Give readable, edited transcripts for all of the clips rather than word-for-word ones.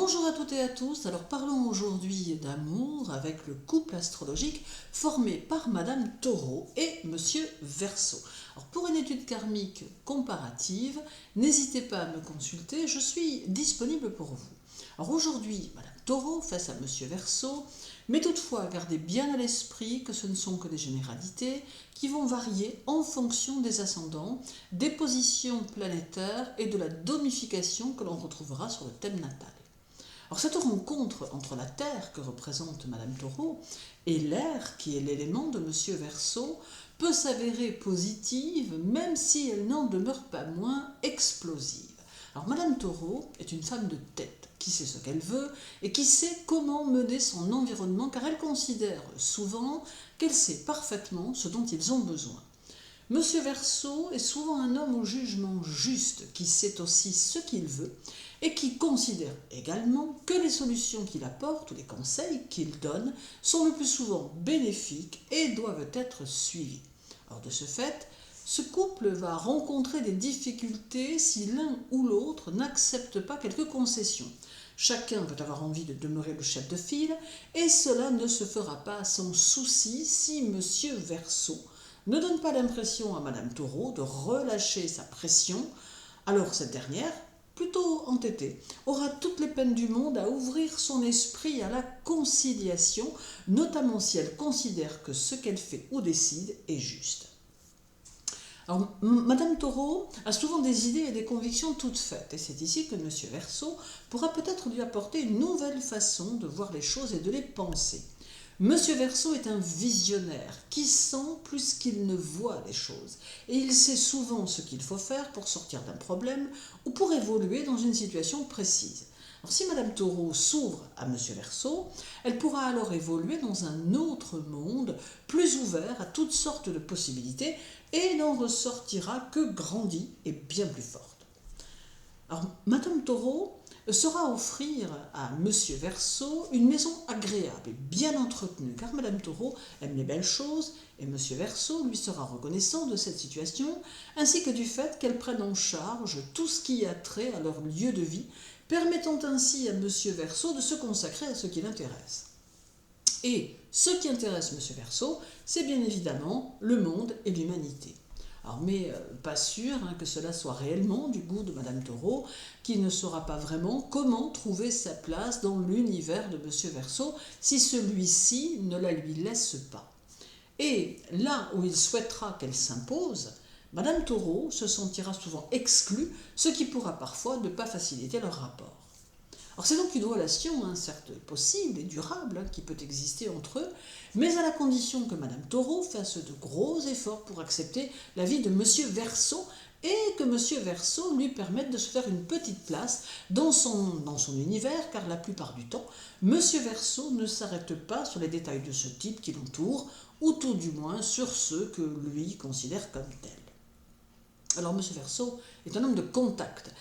Bonjour à toutes et à tous, alors parlons aujourd'hui d'amour avec le couple astrologique formé par Madame Taureau et Monsieur Verseau. Alors pour une étude karmique comparative, n'hésitez pas à me consulter, je suis disponible pour vous. Alors aujourd'hui, Madame Taureau face à Monsieur Verseau, mais toutefois gardez bien à l'esprit que ce ne sont que des généralités qui vont varier en fonction des ascendants, des positions planétaires et de la domification que l'on retrouvera sur le thème natal. Alors cette rencontre entre la Terre que représente Madame Taureau et l'air qui est l'élément de Monsieur Verseau peut s'avérer positive même si elle n'en demeure pas moins explosive. Alors Madame Taureau est une femme de tête qui sait ce qu'elle veut et qui sait comment mener son environnement car elle considère souvent qu'elle sait parfaitement ce dont ils ont besoin. Monsieur Verseau est souvent un homme au jugement juste, qui sait aussi ce qu'il veut et qui considère également que les solutions qu'il apporte ou les conseils qu'il donne sont le plus souvent bénéfiques et doivent être suivis. Or de ce fait, ce couple va rencontrer des difficultés si l'un ou l'autre n'accepte pas quelques concessions. Chacun peut avoir envie de demeurer le chef de file et cela ne se fera pas sans souci si Monsieur Verseau ne donne pas l'impression à Madame Taureau de relâcher sa pression, alors cette dernière, plutôt entêtée, aura toutes les peines du monde à ouvrir son esprit à la conciliation, notamment si elle considère que ce qu'elle fait ou décide est juste. Alors, Madame Taureau a souvent des idées et des convictions toutes faites, et c'est ici que Monsieur Verseau pourra peut-être lui apporter une nouvelle façon de voir les choses et de les penser. Monsieur Verseau est un visionnaire qui sent plus qu'il ne voit les choses et il sait souvent ce qu'il faut faire pour sortir d'un problème ou pour évoluer dans une situation précise. Alors, si Madame Taureau s'ouvre à Monsieur Verseau, elle pourra alors évoluer dans un autre monde plus ouvert à toutes sortes de possibilités et n'en ressortira que grandie et bien plus forte. Alors, Madame Taureau saura offrir à Monsieur Verseau une maison agréable et bien entretenue, car Madame Taureau aime les belles choses et Monsieur Verseau lui sera reconnaissant de cette situation, ainsi que du fait qu'elle prenne en charge tout ce qui a trait à leur lieu de vie, permettant ainsi à Monsieur Verseau de se consacrer à ce qui l'intéresse. Et ce qui intéresse Monsieur Verseau, c'est bien évidemment le monde et l'humanité. Alors, mais pas sûr que cela soit réellement du goût de Madame Taureau, qui ne saura pas vraiment comment trouver sa place dans l'univers de Monsieur Verseau si celui-ci ne la lui laisse pas. Et là où il souhaitera qu'elle s'impose, Madame Taureau se sentira souvent exclue, ce qui pourra parfois ne pas faciliter leur rapport. Alors c'est donc une relation, certes possible et durable, qui peut exister entre eux, mais à la condition que Madame Taureau fasse de gros efforts pour accepter la vie de Monsieur Verseau et que Monsieur Verseau lui permette de se faire une petite place dans son univers, car la plupart du temps, Monsieur Verseau ne s'arrête pas sur les détails de ce type qui l'entoure, ou tout du moins sur ceux que lui considère comme tels. Alors Monsieur Verseau est un homme de contact,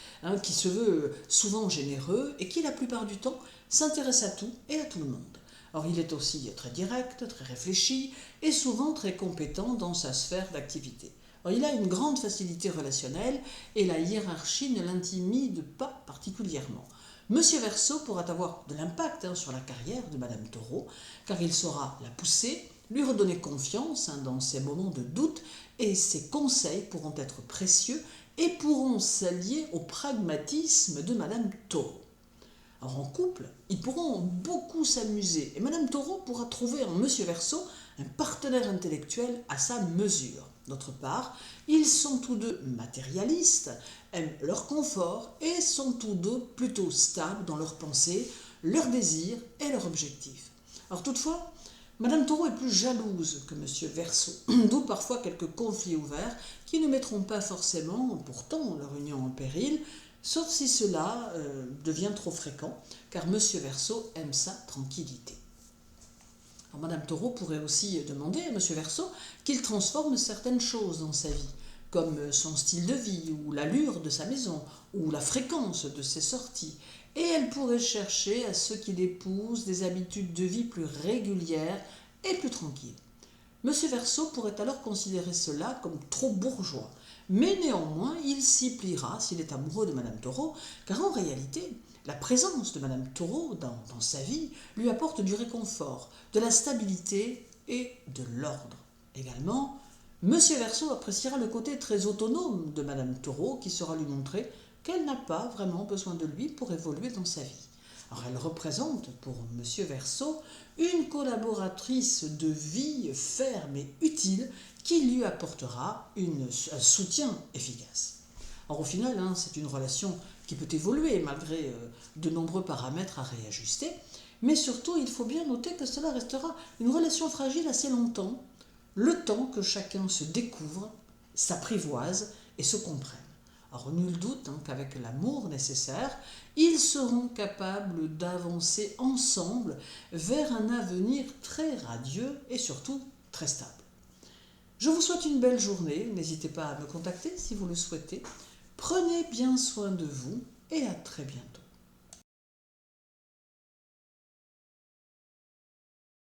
qui se veut souvent généreux et qui la plupart du temps s'intéresse à tout et à tout le monde. Alors il est aussi très direct, très réfléchi et souvent très compétent dans sa sphère d'activité. Alors, il a une grande facilité relationnelle et la hiérarchie ne l'intimide pas particulièrement. Monsieur Verseau pourra avoir de l'impact sur la carrière de Madame Taureau, car il saura la pousser, lui redonner confiance dans ses moments de doute, et ses conseils pourront être précieux et pourront s'allier au pragmatisme de Madame Taureau. Alors en couple, ils pourront beaucoup s'amuser et Madame Taureau pourra trouver en Monsieur Verseau un partenaire intellectuel à sa mesure. D'autre part, ils sont tous deux matérialistes, aiment leur confort et sont tous deux plutôt stables dans leurs pensées, leurs désirs et leurs objectifs. Alors toutefois, Madame Taureau est plus jalouse que Monsieur Verseau, d'où parfois quelques conflits ouverts qui ne mettront pas forcément, pourtant, leur union en péril, sauf si cela devient trop fréquent, car Monsieur Verseau aime sa tranquillité. Alors, Madame Taureau pourrait aussi demander à Monsieur Verseau qu'il transforme certaines choses dans sa vie, comme son style de vie, ou l'allure de sa maison, ou la fréquence de ses sorties, et elle pourrait chercher à ce qu'il épouse des habitudes de vie plus régulières et plus tranquilles. Monsieur Verseau pourrait alors considérer cela comme trop bourgeois, mais néanmoins il s'y pliera s'il est amoureux de Madame Taureau, car en réalité, La présence de Madame Taureau dans sa vie lui apporte du réconfort, de la stabilité et de l'ordre. Également, Monsieur Verseau appréciera le côté très autonome de Madame Taureau qui saura lui montrer qu'elle n'a pas vraiment besoin de lui pour évoluer dans sa vie. Alors elle représente pour Monsieur Verseau une collaboratrice de vie ferme et utile qui lui apportera un soutien efficace. Alors au final, c'est une relation qui peut évoluer malgré de nombreux paramètres à réajuster, mais surtout il faut bien noter que cela restera une relation fragile assez longtemps, le temps que chacun se découvre, s'apprivoise et se comprenne. Alors nul doute qu'avec l'amour nécessaire, ils seront capables d'avancer ensemble vers un avenir très radieux et surtout très stable. Je vous souhaite une belle journée, n'hésitez pas à me contacter si vous le souhaitez. Prenez bien soin de vous et à très bientôt.